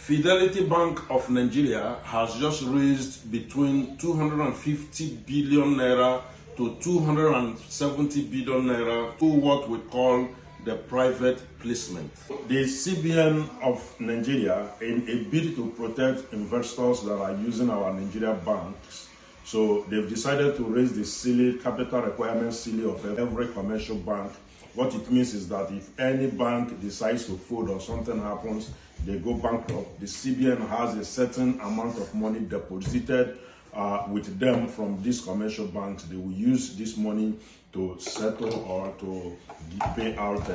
Fidelity Bank of Nigeria has just raised between 250 billion naira to 270 billion naira to what we call the private placement. The CBN of Nigeria, in a bid to protect investors that are using our Nigeria banks, so they've decided to raise the ceiling, capital requirement ceiling of every commercial bank. What it means is that if any bank decides to fold or something happens, they go bankrupt, the CBN has a certain amount of money deposited with them from these commercial banks. They will use this money to settle or to pay out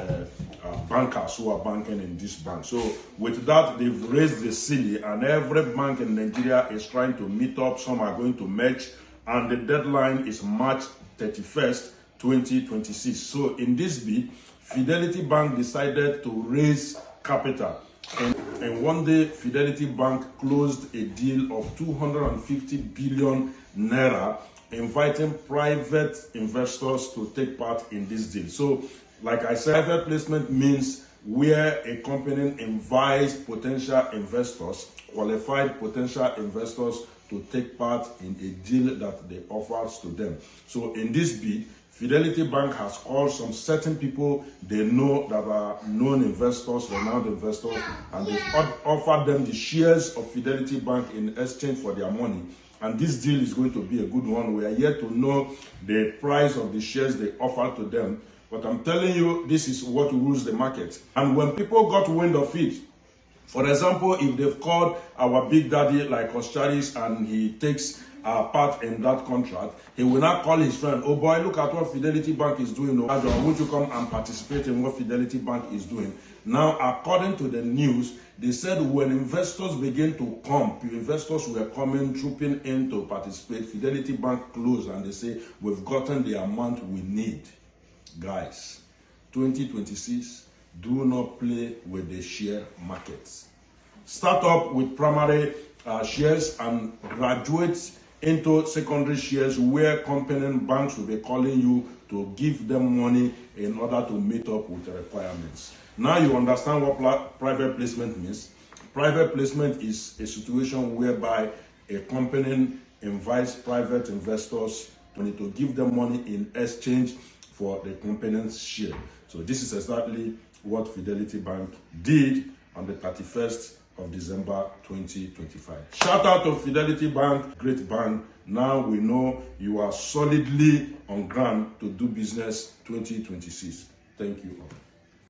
bankers who are banking in this bank. So with that, they've raised the ceiling, and every bank in Nigeria is trying to meet up. Some are going to merge, and the deadline is March 31st, 2026. So in this bid, Fidelity Bank decided to raise capital. And one day, Fidelity Bank closed a deal of 250 billion naira, inviting private investors to take part in this deal. So, like I said, private placement means where a company invites potential investors, qualified potential investors, to take part in a deal that they offers to them. So in this bid, Fidelity Bank has called some certain people they know that are known investors, renowned investors, and they've offered them the shares of Fidelity Bank in exchange for their money. And this deal is going to be a good one. We are yet to know the price of the shares they offer to them. But I'm telling you, this is what rules the market. And when people got wind of it, for example, if they've called our big daddy like Ostraris and he takes part in that contract, he will not call his friend, "Oh boy, look at what Fidelity Bank is doing. Won't you come and participate in what Fidelity Bank is doing?" Now, according to the news, they said when investors begin to come, investors were coming, trooping in to participate, Fidelity Bank closed and they say, "We've gotten the amount we need." Guys, 2026, do not play with the share markets. Start up with primary shares and graduate into secondary shares, where company and banks will be calling you to give them money in order to meet up with the requirements. Now you understand what private placement means. Private placement is a situation whereby a company invites private investors to give them money in exchange for the company's share. So this is exactly what Fidelity Bank did on the 31st of December 2025. Shout out to Fidelity Bank, great bank. Now we know you are solidly on ground to do business 2026. Thank you all.